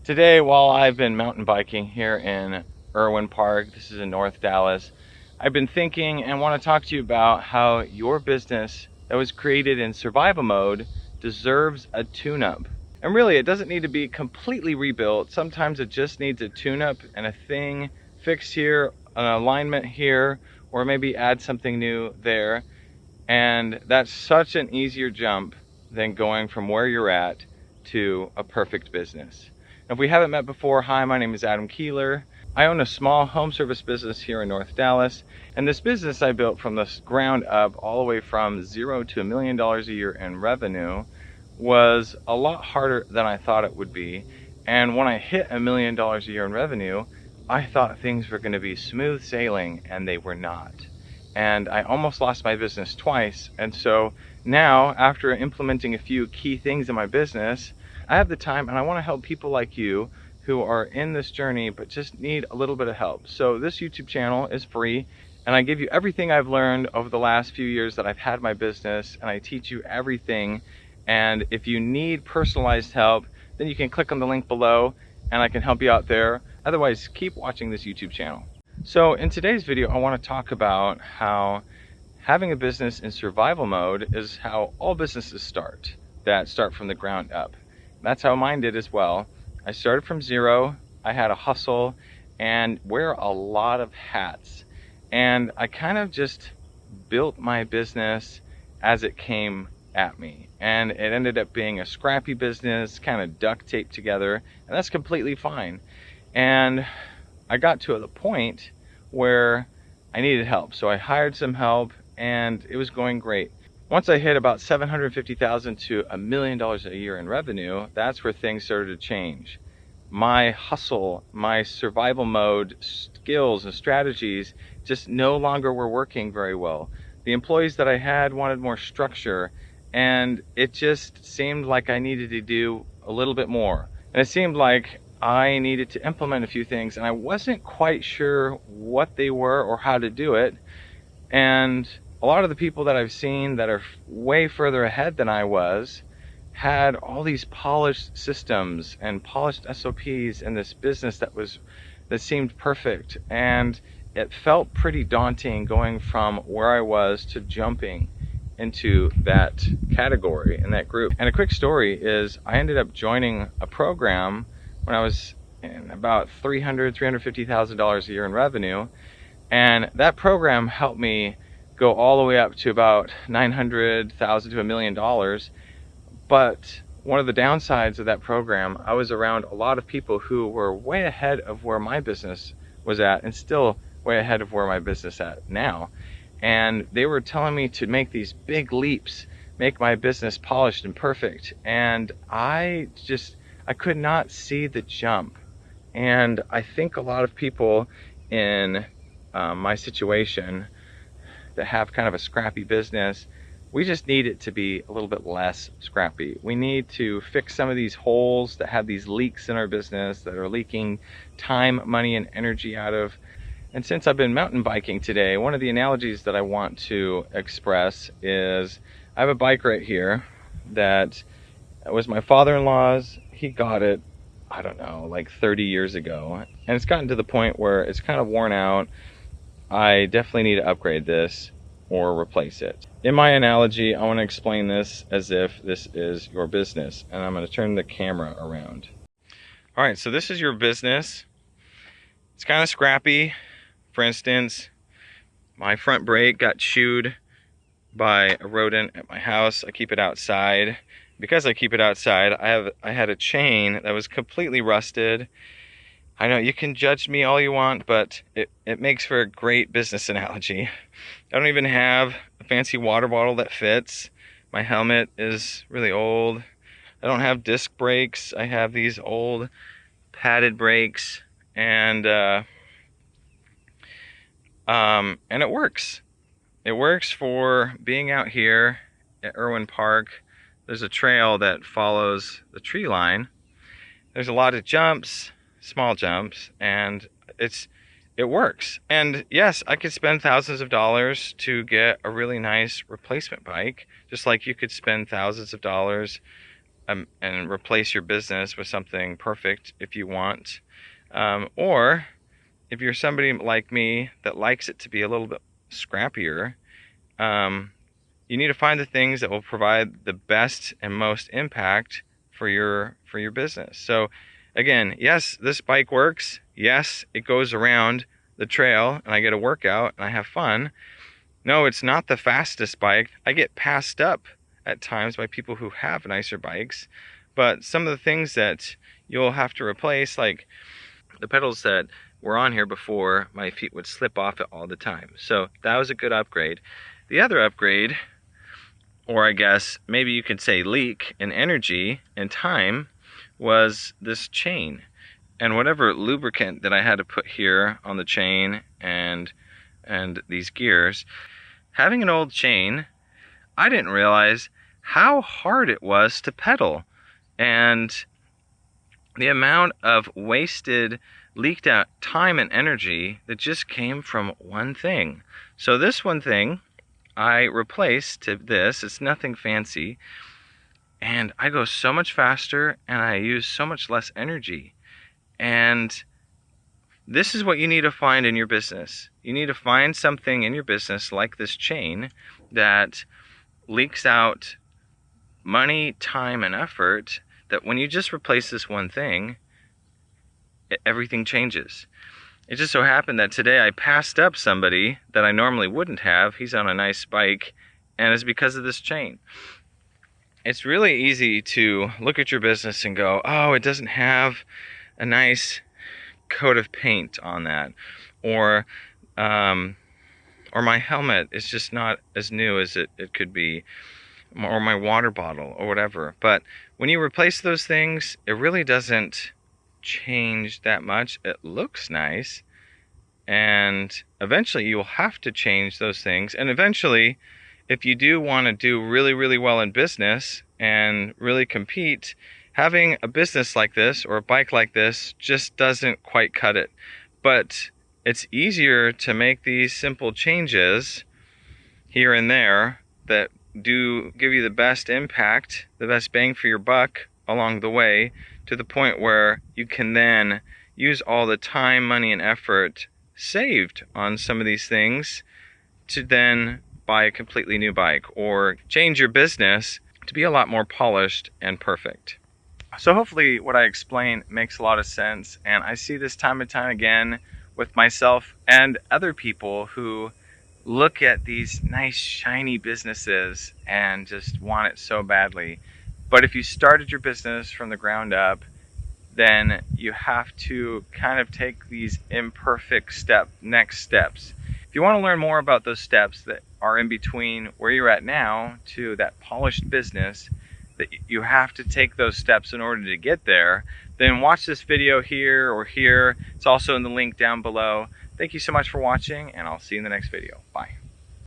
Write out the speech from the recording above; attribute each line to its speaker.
Speaker 1: Today, while I've been mountain biking here in Irwin Park, this is in North Dallas, I've been thinking and want to talk to you about how your business that was created in survival mode deserves a tune-up. And really, it doesn't need to be completely rebuilt. Sometimes it just needs a tune-up and a thing fixed here, an alignment here, or maybe add something new there. And that's such an easier jump than going from where you're at to a perfect business. If we haven't met before, hi, my name is Adam Keeler. I own a small home service business here in North Dallas, and this business I built from the ground up all the way from $0 to $1 million a year in revenue was a lot harder than I thought it would be. And when I hit $1 million a year in revenue, I thought things were going to be smooth sailing, and they were not. And I almost lost my business twice. And so now, after implementing a few key things in my business, I have the time and I want to help people like you who are in this journey but just need a little bit of help. So this YouTube channel is free, and I give you everything I've learned over the last few years that I've had my business, and I teach you everything. And if you need personalized help, then you can click on the link below and I can help you out there. Otherwise, keep watching this YouTube channel. So in today's video, I want to talk about how having a business in survival mode is how all businesses start, that start from the ground up. That's how mine did as well. I started from zero. I had a hustle and wear a lot of hats. And I kind of just built my business as it came at me. And it ended up being a scrappy business, kind of duct taped together, and that's completely fine. And I got to the point where I needed help. So I hired some help and it was going great. Once I hit about $750,000 to $1 million a year in revenue, that's where things started to change. My hustle, my survival mode skills and strategies just no longer were working very well. The employees that I had wanted more structure, and it just seemed like I needed to do a little bit more. And it seemed like I needed to implement a few things, and I wasn't quite sure what they were or how to do it. And a lot of the people that I've seen that are way further ahead than I was had all these polished systems and polished SOPs in this business that seemed perfect. And it felt pretty daunting going from where I was to jumping into that category and that group. And a quick story is I ended up joining a program when I was in about $350,000 a year in revenue, and that program helped me go all the way up to about $900,000 to $1 million. But one of the downsides of that program, I was around a lot of people who were way ahead of where my business was at, and still way ahead of where my business at now. And they were telling me to make these big leaps, make my business polished and perfect. And I could not see the jump. And I think a lot of people in my situation that have kind of a scrappy business, we just need it to be a little bit less scrappy. We need to fix some of these holes that have these leaks in our business that are leaking time, money, and energy out of. And since I've been mountain biking today, one of the analogies that I want to express is I have a bike right here that was my father-in-law's. He got it, I don't know, like 30 years ago. And it's gotten to the point where it's kind of worn out. I definitely need to upgrade this or replace it. In my analogy, I want to explain this as if this is your business. And I'm going to turn the camera around. All right, so this is your business. It's kind of scrappy. For instance, my front brake got chewed by a rodent at my house. I keep it outside. Because I keep it outside, I had a chain that was completely rusted. I know you can judge me all you want, but it makes for a great business analogy. I don't even have a fancy water bottle that fits. My helmet is really old. I don't have disc brakes. I have these old padded brakes, and it works. It works for being out here at Irwin Park. There's a trail that follows the tree line. There's a lot of jumps, small jumps, and it works. And yes, I could spend thousands of dollars to get a really nice replacement bike, just like you could spend thousands of dollars and replace your business with something perfect if you want. Or if you're somebody like me that likes it to be a little bit scrappier, you need to find the things that will provide the best and most impact for your business. So again, yes, this bike works. Yes, it goes around the trail and I get a workout and I have fun. No, it's not the fastest bike. I get passed up at times by people who have nicer bikes. But some of the things that you'll have to replace, like the pedals that were on here before, my feet would slip off it all the time. So that was a good upgrade. The other upgrade, or I guess maybe you could say leak in energy and time, was this chain. And whatever lubricant that I had to put here on the chain and these gears, having an old chain, I didn't realize how hard it was to pedal. And the amount of wasted, leaked out time and energy that just came from one thing. So this one thing I replaced to this. It's nothing fancy, and I go so much faster and I use so much less energy. And this is what you need to find in your business. You need to find something in your business like this chain that leaks out money, time, and effort, that when you just replace this one thing, everything changes. It just so happened that today I passed up somebody that I normally wouldn't have. He's on a nice bike, and it's because of this chain. It's really easy to look at your business and go, oh, it doesn't have a nice coat of paint on that, or my helmet is just not as new as it could be, or my water bottle, or whatever. But when you replace those things, it really doesn't change that much. It looks nice, and eventually you will have to change those things. And eventually, if you do want to do really, really well in business and really compete, having a business like this or a bike like this just doesn't quite cut it. But it's easier to make these simple changes here and there that do give you the best impact, the best bang for your buck along the way, to the point where you can then use all the time, money, and effort saved on some of these things to then buy a completely new bike or change your business to be a lot more polished and perfect. So hopefully what I explain makes a lot of sense, and I see this time and time again with myself and other people who look at these nice shiny businesses and just want it so badly. But if you started your business from the ground up, then you have to kind of take these imperfect next steps. If you want to learn more about those steps that are in between where you're at now to that polished business, that you have to take those steps in order to get there, then watch this video here or here. It's also in the link down below. Thank you so much for watching, and I'll see you in the next video. Bye.